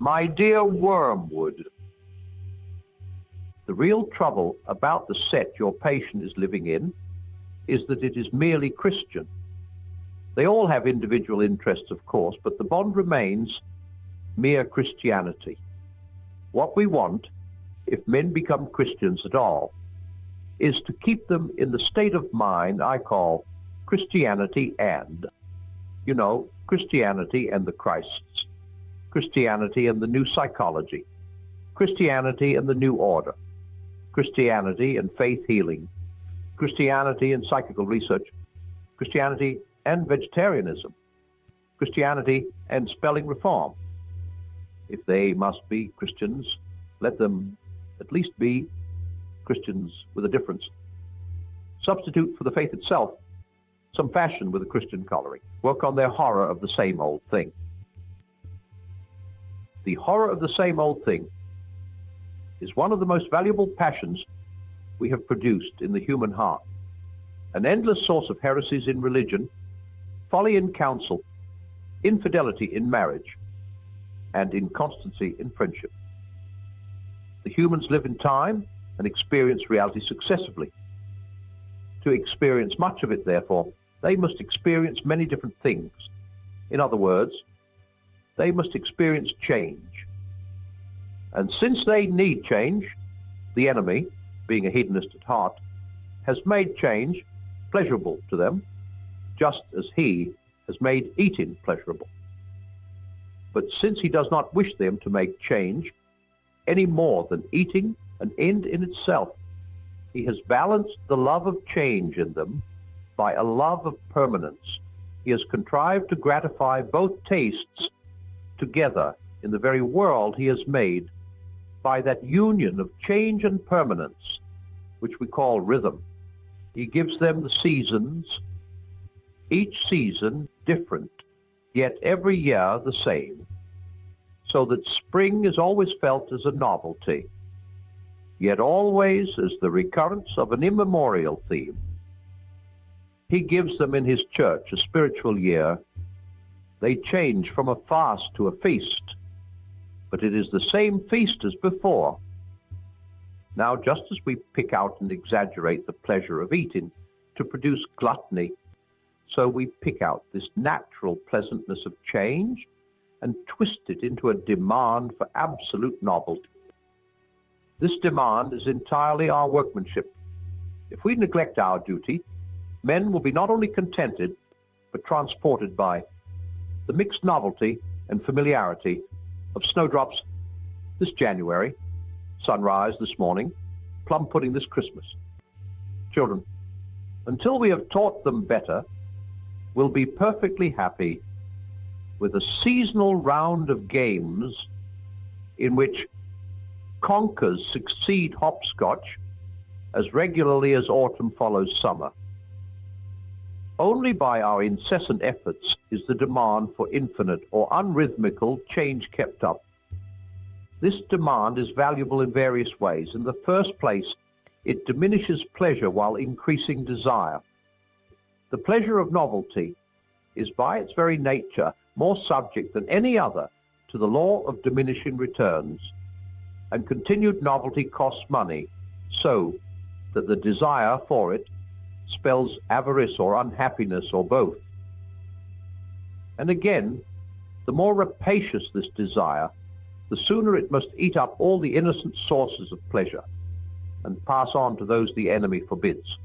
My dear Wormwood, the real trouble about the set your patient is living in is that it is merely Christian. They all have individual interests, of course, but the bond remains mere Christianity. What we want, if men become Christians at all, is to keep them in the state of mind I call Christianity and, Christianity and the Christs, Christianity and the new psychology, Christianity and the new order, Christianity and faith healing, Christianity and psychical research, Christianity and vegetarianism, Christianity and spelling reform. If they must be Christians, let them at least be Christians with a difference. Substitute for the faith itself some fashion with a Christian coloring. Work on their horror of the same old thing. The horror of the same old thing is one of the most valuable passions we have produced in the human heart, an endless source of heresies in religion, folly in counsel, infidelity in marriage, and inconstancy in friendship. The humans live in time and experience reality successively. To experience much of it, therefore, they must experience many different things. In other words, they must experience change. And since they need change, the enemy, being a hedonist at heart, has made change pleasurable to them, just as he has made eating pleasurable. But since he does not wish them to make change any more than eating an end in itself, he has balanced the love of change in them by a love of permanence. He has contrived to gratify both tastes together in the very world he has made by that union of change and permanence, which we call rhythm. He gives them the seasons, each season different, yet every year the same, so that spring is always felt as a novelty, yet always as the recurrence of an immemorial theme. He gives them in his church a spiritual year. They change from a fast to a feast, but it is the same feast as before. Now, just as we pick out and exaggerate the pleasure of eating to produce gluttony, so we pick out this natural pleasantness of change and twist it into a demand for absolute novelty. This demand is entirely our workmanship. If we neglect our duty, men will be not only contented, but transported by the mixed novelty and familiarity of snowdrops this January, sunrise this morning, plum pudding this Christmas. Children, until we have taught them better, we'll be perfectly happy with a seasonal round of games in which conkers succeed hopscotch as regularly as autumn follows summer. Only by our incessant efforts is the demand for infinite or unrhythmical change kept up. This demand is valuable in various ways. In the first place, it diminishes pleasure while increasing desire. The pleasure of novelty is by its very nature more subject than any other to the law of diminishing returns, and continued novelty costs money, so that the desire for it spells avarice or unhappiness or both. And again, the more rapacious this desire, the sooner it must eat up all the innocent sources of pleasure and pass on to those the enemy forbids,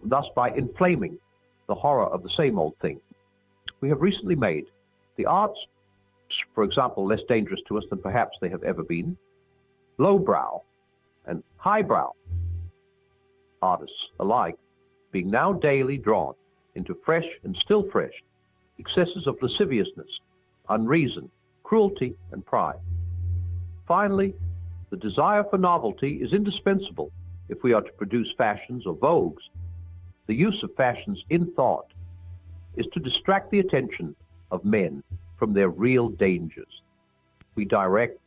thus by inflaming the horror of the same old thing. We have recently made the arts, for example, less dangerous to us than perhaps they have ever been, lowbrow and highbrow artists alike being now daily drawn into fresh and still fresh excesses of lasciviousness, unreason, cruelty, and pride. Finally, the desire for novelty is indispensable if we are to produce fashions or vogues. The use of fashions in thought is to distract the attention of men from their real dangers. We direct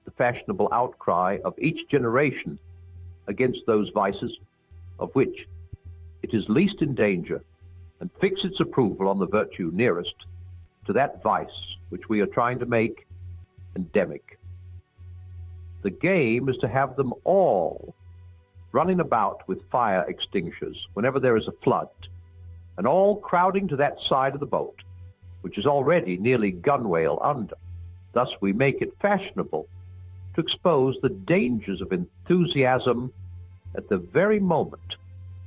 the fashionable outcry of each generation against those vices of which it is least in danger, and fix its approval on the virtue nearest to that vice which we are trying to make endemic. The game is to have them all running about with fire extinguishers whenever there is a flood, and all crowding to that side of the boat, which is already nearly gunwale under. Thus we make it fashionable to expose the dangers of enthusiasm at the very moment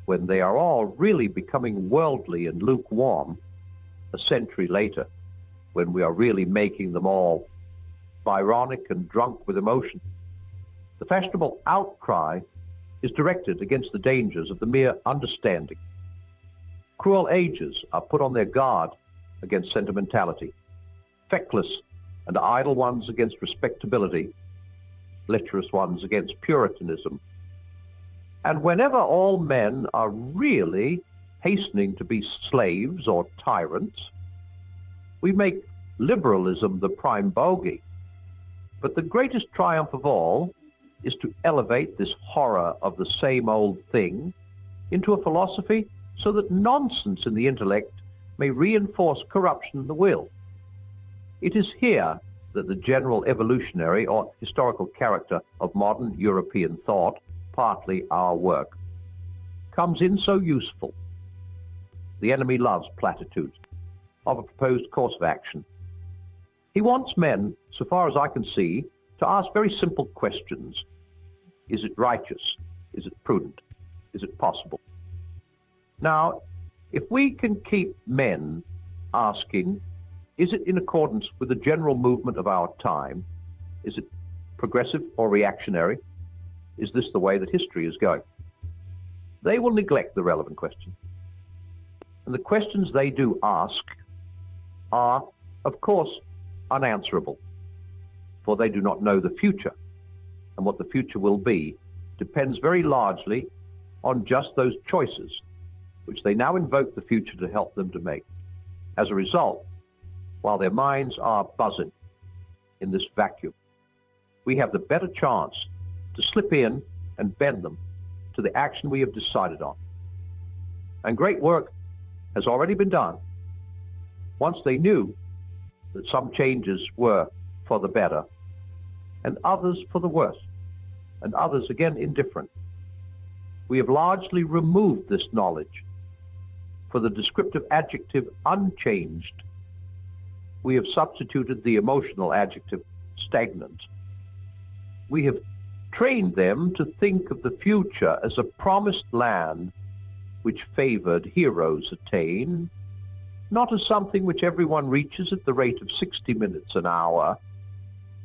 when they are all really becoming worldly and lukewarm, a century later, when we are really making them all Byronic and drunk with emotion. The fashionable outcry is directed against the dangers of the mere understanding. Cruel ages are put on their guard against sentimentality, feckless and idle ones against respectability, lecherous ones against puritanism. And whenever all men are really hastening to be slaves or tyrants, we make liberalism the prime bogey. But the greatest triumph of all is to elevate this horror of the same old thing into a philosophy so that nonsense in the intellect may reinforce corruption in the will. It is here that the general evolutionary or historical character of modern European thought, partly our work, comes in so useful. The enemy loves platitudes of a proposed course of action. He wants men, so far as I can see, to ask very simple questions. Is it righteous? Is it prudent? Is it possible? Now, if we can keep men asking, is it in accordance with the general movement of our time? Is it progressive or reactionary? Is this the way that history is going? They will neglect the relevant question. And the questions they do ask are, of course, unanswerable, for they do not know the future, and what the future will be depends very largely on just those choices which they now invoke the future to help them to make. As a result, while their minds are buzzing in this vacuum, we have the better chance to slip in and bend them to the action we have decided on. And great work has already been done once they knew that some changes were for the better, and others for the worse, and others again indifferent. We have largely removed this knowledge. For the descriptive adjective unchanged, we have substituted the emotional adjective stagnant. We have trained them to think of the future as a promised land which favored heroes attain, not as something which everyone reaches at the rate of 60 minutes an hour.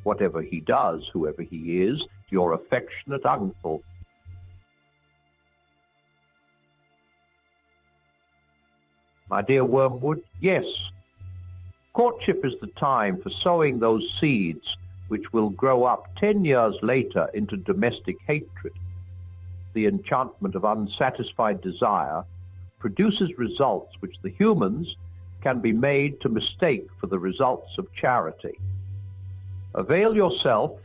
Whatever he does, whoever he is, your affectionate uncle. My dear Wormwood, yes, courtship is the time for sowing those seeds which will grow up 10 years later into domestic hatred. The enchantment of unsatisfied desire produces results which the humans can be made to mistake for the results of charity. Avail yourself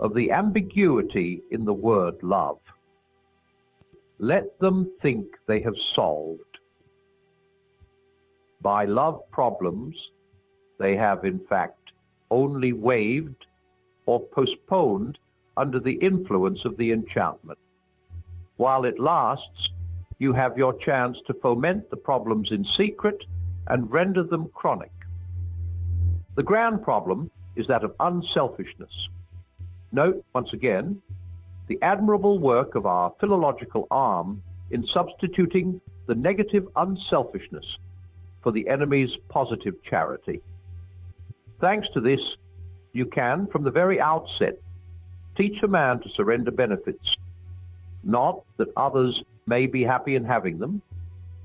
of the ambiguity in the word love. Let them think they have solved. By love problems, they have in fact only waived or postponed under the influence of the enchantment. While it lasts, you have your chance to foment the problems in secret and render them chronic. The grand problem is that of unselfishness. Note, once again, the admirable work of our philological arm in substituting the negative unselfishness for the enemy's positive charity. Thanks to this, you can, from the very outset, teach a man to surrender benefits, not that others may be happy in having them,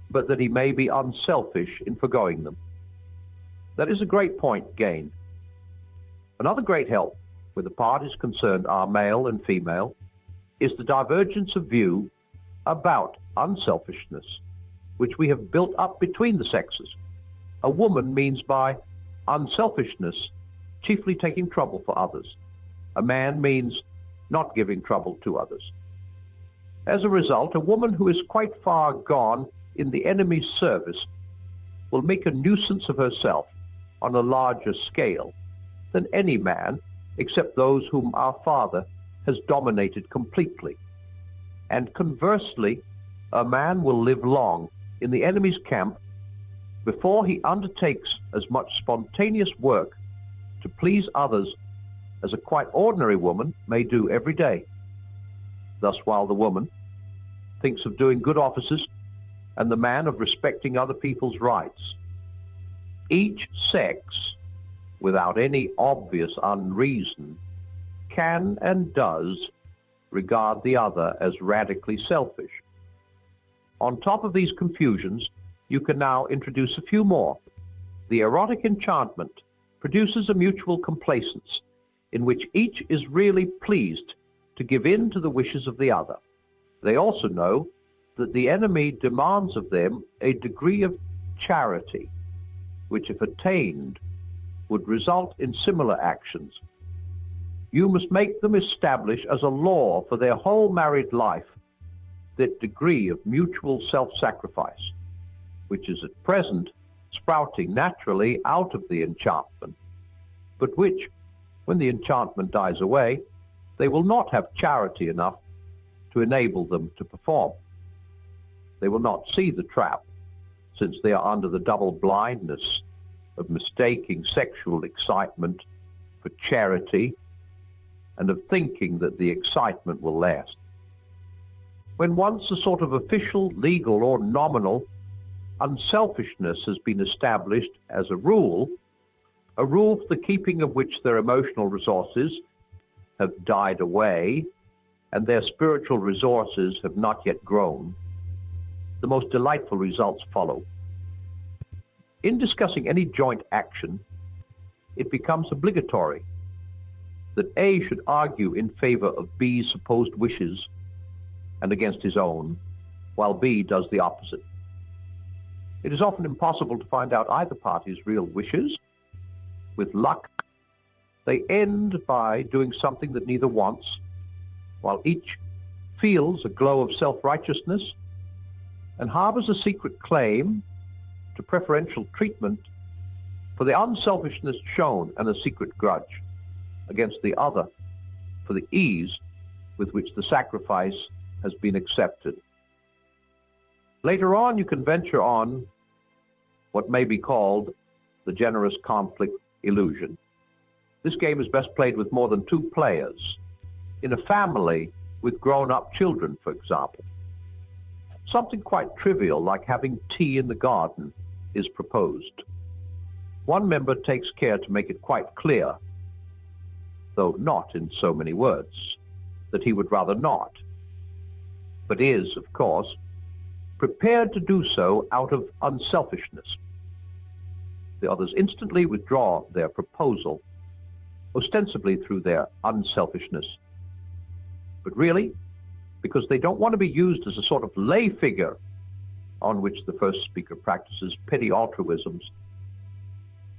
but that he may be unselfish in forgoing them. That is a great point gained. Another great help, where the parties concerned are male and female, is the divergence of view about unselfishness, which we have built up between the sexes. A woman means by unselfishness chiefly taking trouble for others. A man means not giving trouble to others. As a result, a woman who is quite far gone in the enemy's service will make a nuisance of herself on a larger scale than any man, except those whom our Father has dominated completely. And conversely, a man will live long in the enemy's camp before he undertakes as much spontaneous work to please others as a quite ordinary woman may do every day. Thus, while the woman thinks of doing good offices and the man of respecting other people's rights, each sex, without any obvious unreason, can and does regard the other as radically selfish. On top of these confusions, you can now introduce a few more. The erotic enchantment produces a mutual complacence in which each is really pleased to give in to the wishes of the other. They also know that the enemy demands of them a degree of charity, which, if attained, would result in similar actions. You must make them establish as a law for their whole married life that degree of mutual self-sacrifice, which is at present sprouting naturally out of the enchantment, but which, when the enchantment dies away, they will not have charity enough to enable them to perform. They will not see the trap, since they are under the double blindness of mistaking sexual excitement for charity and of thinking that the excitement will last. When once a sort of official, legal, or nominal unselfishness has been established as a rule for the keeping of which their emotional resources have died away and their spiritual resources have not yet grown, the most delightful results follow. In discussing any joint action, it becomes obligatory that A should argue in favor of B's supposed wishes and against his own, while B does the opposite. It is often impossible to find out either party's real wishes. With luck, they end by doing something that neither wants, while each feels a glow of self-righteousness and harbors a secret claim to preferential treatment for the unselfishness shown and a secret grudge against the other for the ease with which the sacrifice has been accepted. Later on, you can venture on what may be called the generous conflict illusion. This game is best played with more than 2 players, in a family with grown-up children, for example. Something quite trivial, like having tea in the garden, is proposed. One member takes care to make it quite clear, though not in so many words, that he would rather not, but is, of course, prepared to do so out of unselfishness. The others instantly withdraw their proposal, ostensibly through their unselfishness, but really because they don't want to be used as a sort of lay figure on which the first speaker practices petty altruisms.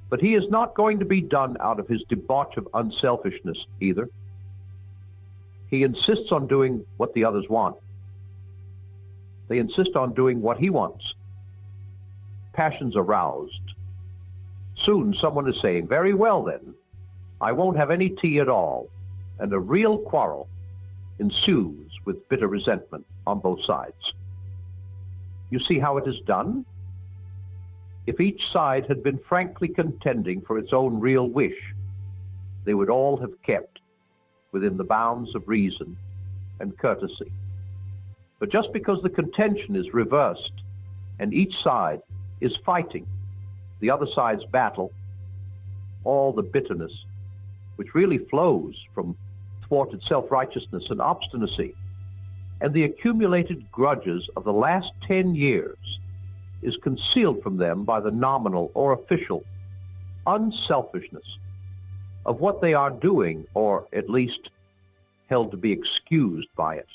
But he is not going to be done out of his debauch of unselfishness either. He insists on doing what the others want. They insist on doing what he wants. Passions are roused. Soon someone is saying, "Very well then, I won't have any tea at all," and a real quarrel ensues with bitter resentment on both sides. You see how it is done? If each side had been frankly contending for its own real wish, they would all have kept within the bounds of reason and courtesy. But just because the contention is reversed and each side is fighting the other side's battle, all the bitterness which really flows from thwarted self-righteousness and obstinacy and the accumulated grudges of the last 10 years is concealed from them by the nominal or official unselfishness of what they are doing, or at least held to be excused by it.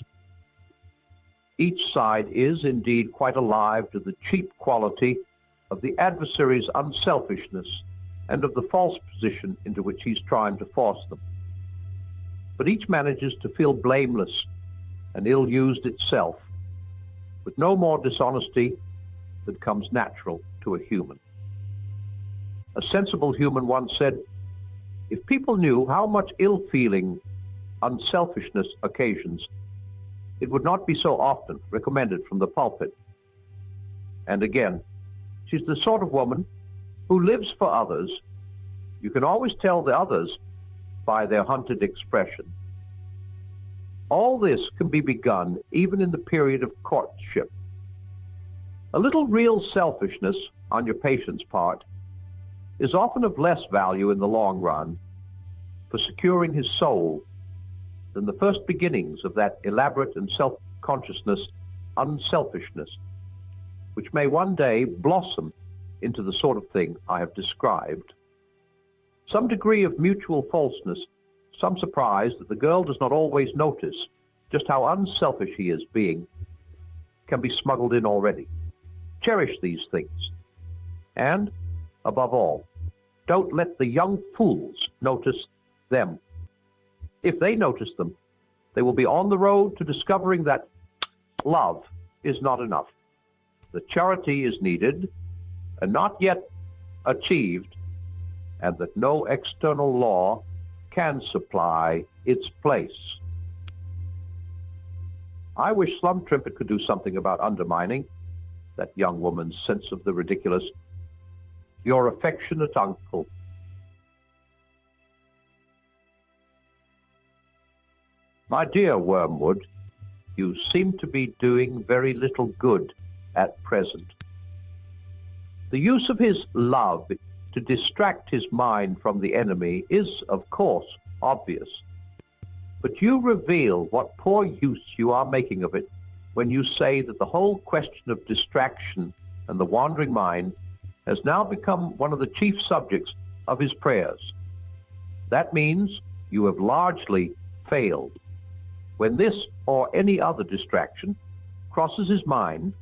Each side is indeed quite alive to the cheap quality of the adversary's unselfishness and of the false position into which he's trying to force them. But each manages to feel blameless and ill-used itself, with no more dishonesty than comes natural to a human. A sensible human once said, If people knew how much ill-feeling unselfishness occasions, it would not be so often recommended from the pulpit. And again, she's the sort of woman who lives for others. You can always tell the others by their hunted expression. All this can be begun even in the period of courtship. A little real selfishness on your patient's part is often of less value in the long run for securing his soul than the first beginnings of that elaborate and self-consciousness unselfishness, which may one day blossom into the sort of thing I have described. Some degree of mutual falseness, some surprise that the girl does not always notice just how unselfish he is being, can be smuggled in already. Cherish these things. And, above all, don't let the young fools notice them. If they notice them, they will be on the road to discovering that love is not enough. The charity is needed and not yet achieved, and that no external law can supply its place. I wish Slum Trimpet could do something about undermining that young woman's sense of the ridiculous. Your affectionate uncle. My dear Wormwood, you seem to be doing very little good at present. The use of his love to distract his mind from the enemy is, of course, obvious. But you reveal what poor use you are making of it when you say that the whole question of distraction and the wandering mind has now become one of the chief subjects of his prayers. That means you have largely failed. When this or any other distraction crosses his mind,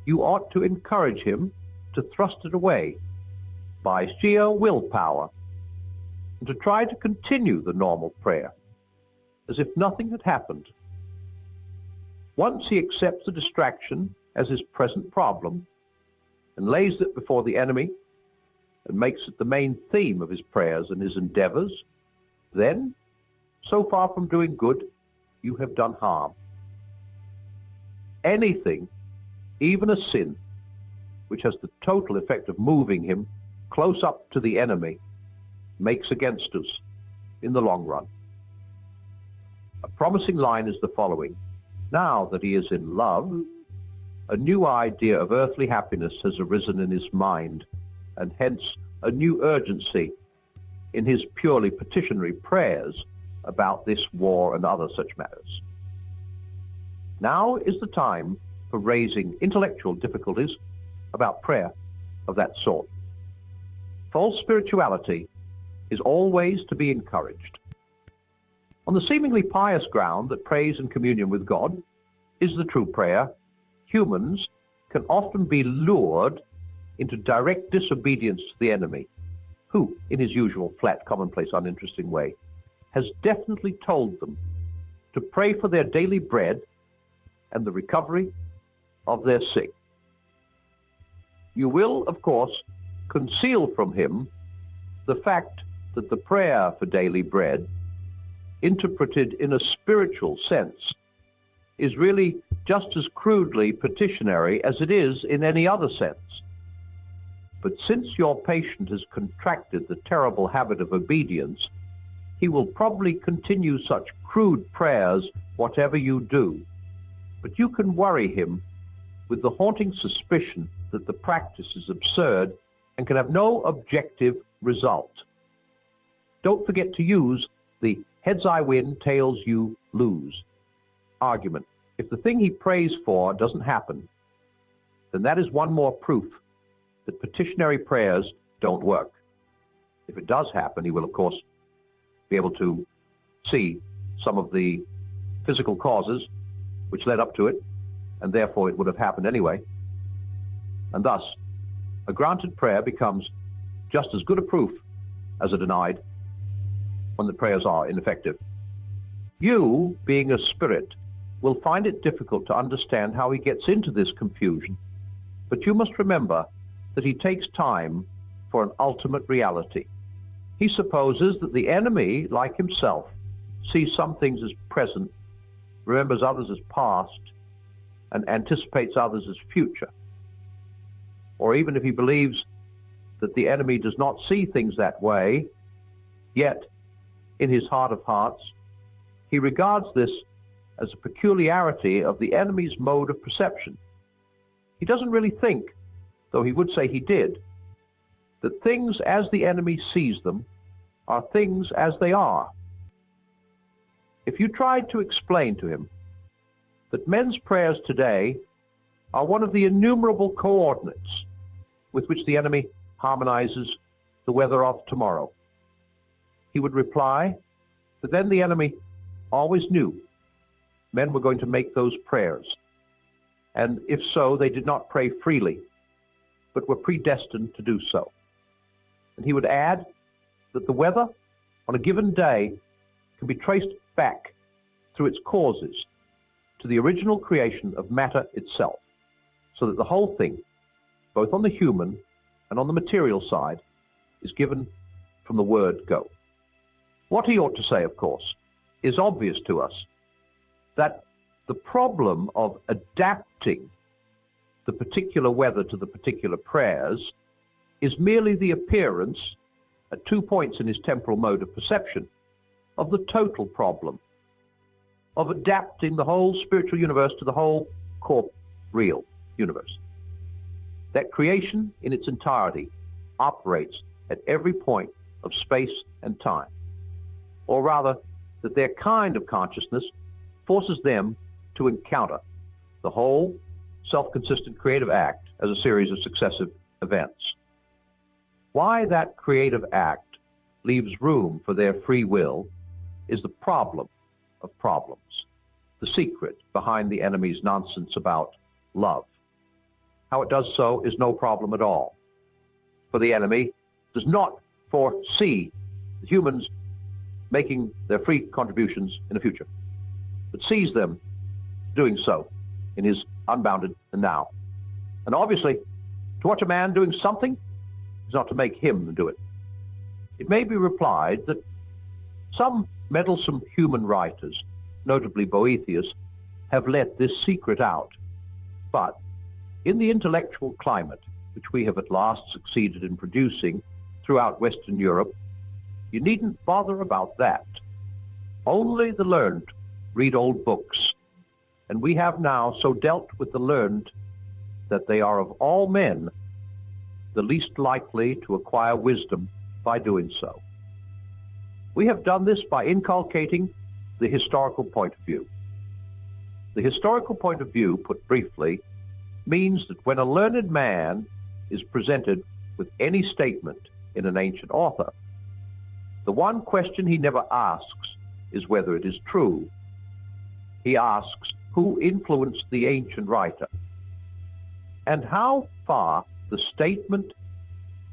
you ought to encourage him to thrust it away by sheer willpower and to try to continue the normal prayer as if nothing had happened. Once he accepts the distraction as his present problem and lays it before the enemy and makes it the main theme of his prayers and his endeavors, then, so far from doing good, you have done harm. Anything, even a sin, which has the total effect of moving him close up to the enemy, makes against us in the long run. A promising line is the following: now that he is in love, a new idea of earthly happiness has arisen in his mind, and hence a new urgency in his purely petitionary prayers about this war and other such matters. Now is the time for raising intellectual difficulties about prayer of that sort. False spirituality is always to be encouraged. On the seemingly pious ground that praise and communion with God is the true prayer, humans can often be lured into direct disobedience to the enemy, who, in his usual flat, commonplace, uninteresting way, has definitely told them to pray for their daily bread and the recovery of their sick. You will, of course, conceal from him the fact that the prayer for daily bread, interpreted in a spiritual sense, is really just as crudely petitionary as it is in any other sense. But since your patient has contracted the terrible habit of obedience, he will probably continue such crude prayers whatever you do. But you can worry him with the haunting suspicion that the practice is absurd and can have no objective result. Don't forget to use the heads I win, tails you lose argument. If the thing he prays for doesn't happen, then that is one more proof that petitionary prayers don't work. If it does happen, he will, of course, be able to see some of the physical causes which led up to it, and therefore it would have happened anyway. And thus, a granted prayer becomes just as good a proof as a denied when the prayers are ineffective. You, being a spirit, will find it difficult to understand how he gets into this confusion, but you must remember that he takes time for an ultimate reality. He supposes that the enemy, like himself, sees some things as present, remembers others as past, and anticipates others as future. Or even if he believes that the enemy does not see things that way, yet in his heart of hearts, he regards this as a peculiarity of the enemy's mode of perception. He doesn't really think, though he would say he did, that things as the enemy sees them are things as they are. If you tried to explain to him that men's prayers today are one of the innumerable coordinates with which the enemy harmonizes the weather of tomorrow, he would reply that then the enemy always knew men were going to make those prayers, and if so, they did not pray freely, but were predestined to do so. And he would add that the weather on a given day can be traced back through its causes to the original creation of matter itself, so that the whole thing, both on the human and on the material side, is given from the word go. What he ought to say, of course, is obvious to us, that the problem of adapting the particular weather to the particular prayers is merely the appearance, at 2 points in his temporal mode of perception, of the total problem of adapting the whole spiritual universe to the whole corporeal universe. That creation in its entirety operates at every point of space and time, or rather that their kind of consciousness forces them to encounter the whole self-consistent creative act as a series of successive events. Why that creative act leaves room for their free will is the problem of problems, the secret behind the enemy's nonsense about love. How it does so is no problem at all, for the enemy does not foresee the humans making their free contributions in the future, but sees them doing so in his unbounded now. And obviously, to watch a man doing something is not to make him do it. It may be replied that some meddlesome human writers, notably Boethius, have let this secret out. But in the intellectual climate which we have at last succeeded in producing throughout Western Europe, you needn't bother about that. Only the learned read old books, and we have now so dealt with the learned that they are of all men the least likely to acquire wisdom by doing so. We have done this by inculcating the historical point of view. The historical point of view, put briefly, means that when a learned man is presented with any statement in an ancient author, the one question he never asks is whether it is true. He asks who influenced the ancient writer, and how far the statement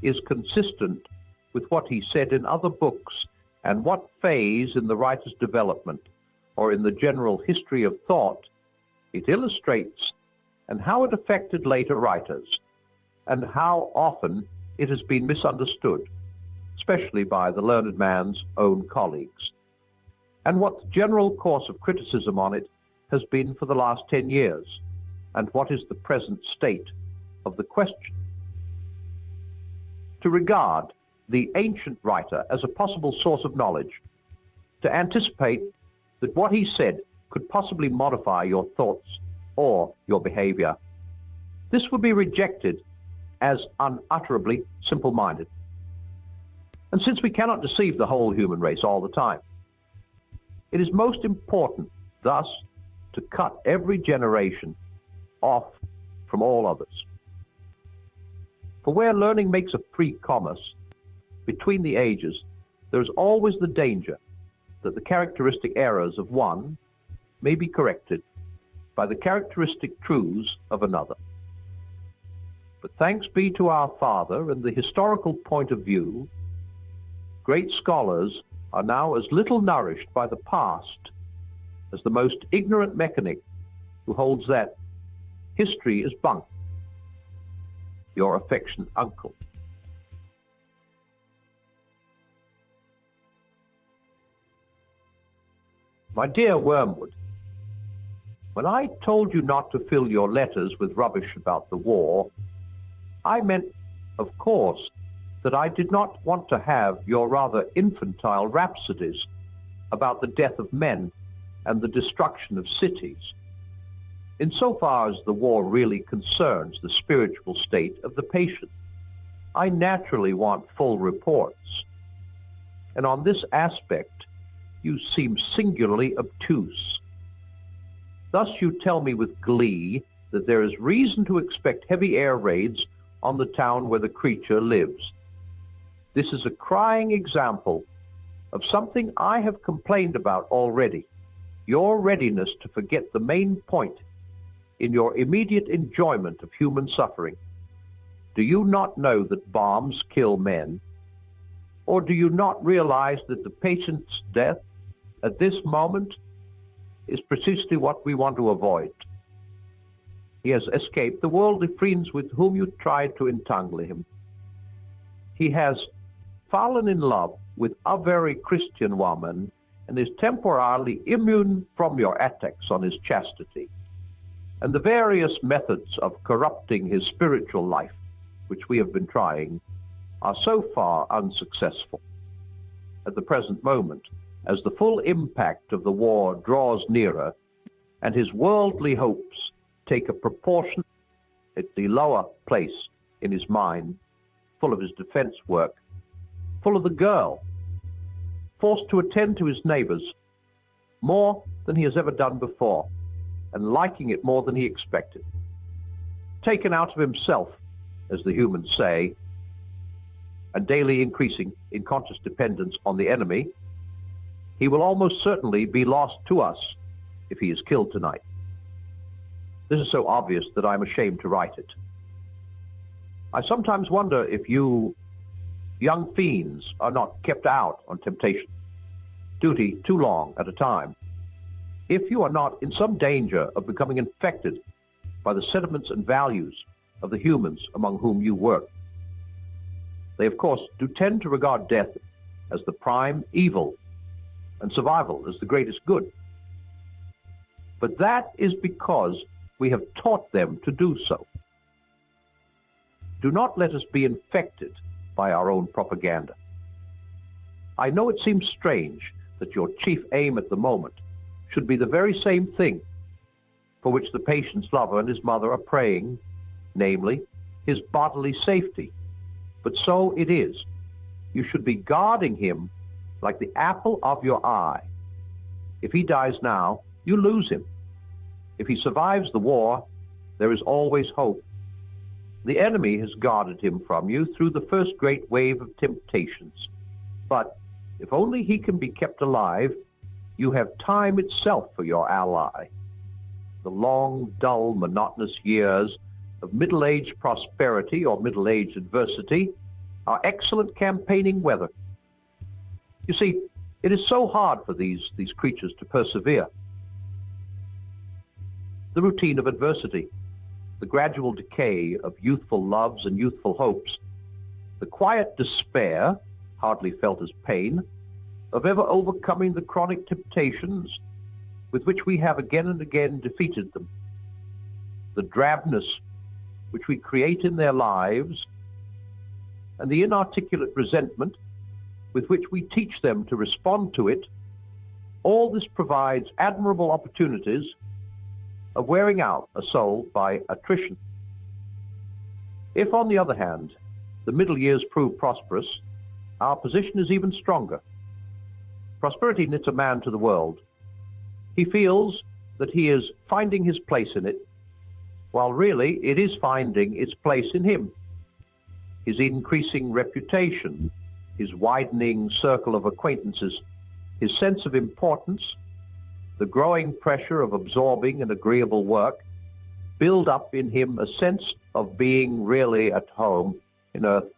is consistent with what he said in other books, and what phase in the writer's development or in the general history of thought it illustrates, and how it affected later writers, and how often it has been misunderstood, especially by the learned man's own colleagues, and what the general course of criticism on it has been for the last 10 years, and what is the present state of the question. To regard the ancient writer as a possible source of knowledge, to anticipate that what he said could possibly modify your thoughts or your behavior, this would be rejected as unutterably simple-minded. And since we cannot deceive the whole human race all the time, it is most important thus to cut every generation off from all others. For where learning makes a free commerce between the ages, there is always the danger that the characteristic errors of one may be corrected by the characteristic truths of another. But thanks be to our Father and the historical point of view, great scholars are now as little nourished by the past as the most ignorant mechanic who holds that history is bunk. Your affectionate uncle. My dear Wormwood, when I told you not to fill your letters with rubbish about the war, I meant, of course, that I did not want to have your rather infantile rhapsodies about the death of men and the destruction of cities, insofar as the war really concerns the spiritual state of the patient. I naturally want full reports, and on this aspect you seem singularly obtuse. Thus you tell me with glee that there is reason to expect heavy air raids on the town where the creature lives. This is a crying example of something I have complained about already, your readiness to forget the main point in your immediate enjoyment of human suffering. Do you not know that bombs kill men? Or do you not realize that the patient's death at this moment is precisely what we want to avoid? He has escaped the worldly friends with whom you tried to entangle him. He has fallen in love with a very Christian woman and is temporarily immune from your attacks on his chastity. And the various methods of corrupting his spiritual life, which we have been trying, are so far unsuccessful. At the present moment, as the full impact of the war draws nearer, and his worldly hopes take a proportionately lower place in his mind, full of his defense work, full of the girl, forced to attend to his neighbors more than he has ever done before, and liking it more than he expected, taken out of himself, as the humans say, and daily increasing in conscious dependence on the enemy, he will almost certainly be lost to us if he is killed tonight. This is so obvious that I'm ashamed to write it. I sometimes wonder if you young fiends are not kept out on temptation, duty too long at a time, if you are not in some danger of becoming infected by the sentiments and values of the humans among whom you work. They, of course, do tend to regard death as the prime evil and survival as the greatest good. But that is because we have taught them to do so. Do not let us be infected by our own propaganda. I know it seems strange that your chief aim at the moment should be the very same thing for which the patient's lover and his mother are praying, namely, his bodily safety. But so it is. You should be guarding him like the apple of your eye. If he dies now, you lose him. If he survives the war, there is always hope. The enemy has guarded him from you through the first great wave of temptations. But if only he can be kept alive, you have time itself for your ally. The long, dull, monotonous years of middle-aged prosperity or middle-aged adversity are excellent campaigning weather. You see, it is so hard for these creatures to persevere. The routine of adversity, the gradual decay of youthful loves and youthful hopes, the quiet despair, hardly felt as pain, of ever overcoming the chronic temptations with which we have again and again defeated them, the drabness which we create in their lives, and the inarticulate resentment with which we teach them to respond to it, all this provides admirable opportunities of wearing out a soul by attrition. If, on the other hand, the middle years prove prosperous, our position is even stronger. Prosperity knits a man to the world. He feels that he is finding his place in it, while really it is finding its place in him. His increasing reputation, his widening circle of acquaintances, his sense of importance, the growing pressure of absorbing and agreeable work, build up in him a sense of being really at home in earth,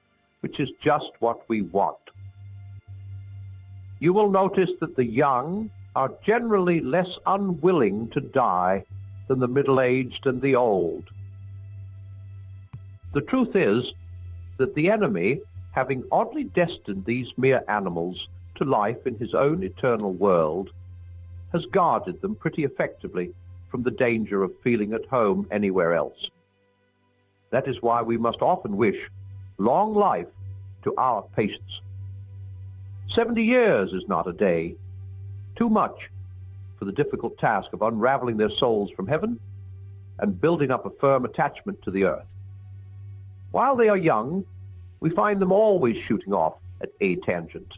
which is just what we want. You will notice that the young are generally less unwilling to die than the middle-aged and the old. The truth is that the enemy, having oddly destined these mere animals to life in his own eternal world, has guarded them pretty effectively from the danger of feeling at home anywhere else. That is why we must often wish long life to our patients. 70 years is not a day, too much for the difficult task of unraveling their souls from heaven and building up a firm attachment to the earth. While they are young, we find them always shooting off at a tangent.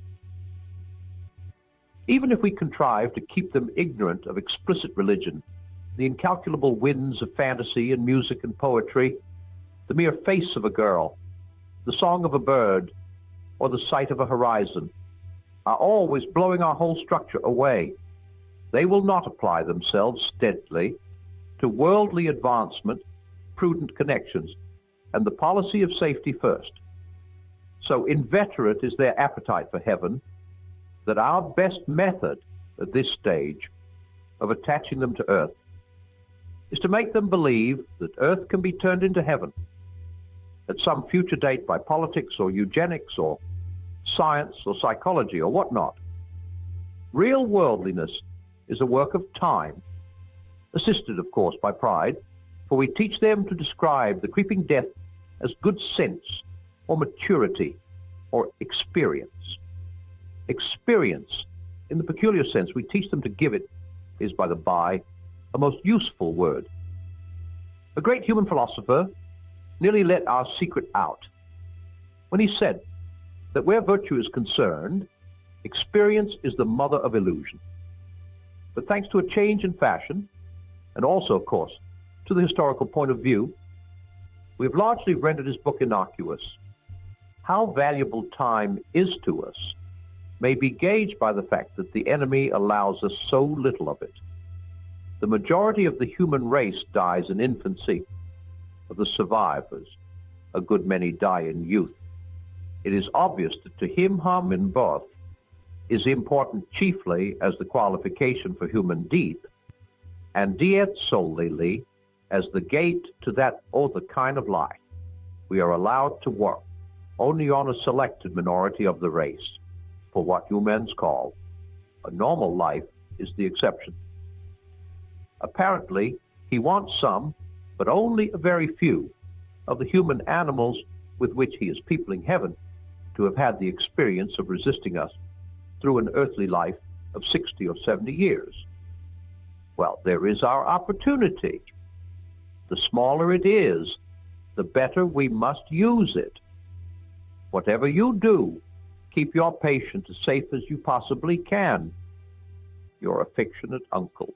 Even if we contrive to keep them ignorant of explicit religion, the incalculable winds of fantasy and music and poetry, the mere face of a girl, the song of a bird, or the sight of a horizon, are always blowing our whole structure away. They will not apply themselves steadily to worldly advancement, prudent connections, and the policy of safety first. So inveterate is their appetite for heaven that our best method at this stage of attaching them to earth is to make them believe that earth can be turned into heaven at some future date by politics or eugenics or science or psychology or whatnot. Real worldliness is a work of time, assisted, of course, by pride, for we teach them to describe the creeping death as good sense or maturity or experience. Experience, in the peculiar sense we teach them to give it, is, by the by, a most useful word. A great human philosopher nearly let our secret out when he said that where virtue is concerned, experience is the mother of illusion. But thanks to a change in fashion, and also, of course, to the historical point of view, we have largely rendered his book innocuous. How valuable time is to us may be gauged by the fact that the enemy allows us so little of it. The majority of the human race dies in infancy. Of the survivors, a good many die in youth. It is obvious that to him whom in birth is important chiefly as the qualification for human deed, and diet solely as the gate to that other kind of life. We are allowed to work only on a selected minority of the race, for what humans call a normal life is the exception. Apparently, he wants some, but only a very few, of the human animals with which he is peopling heaven to have had the experience of resisting us through an earthly life of 60 or 70 years. Well, there is our opportunity. The smaller it is, the better we must use it. Whatever you do, keep your patient as safe as you possibly can. Your affectionate uncle.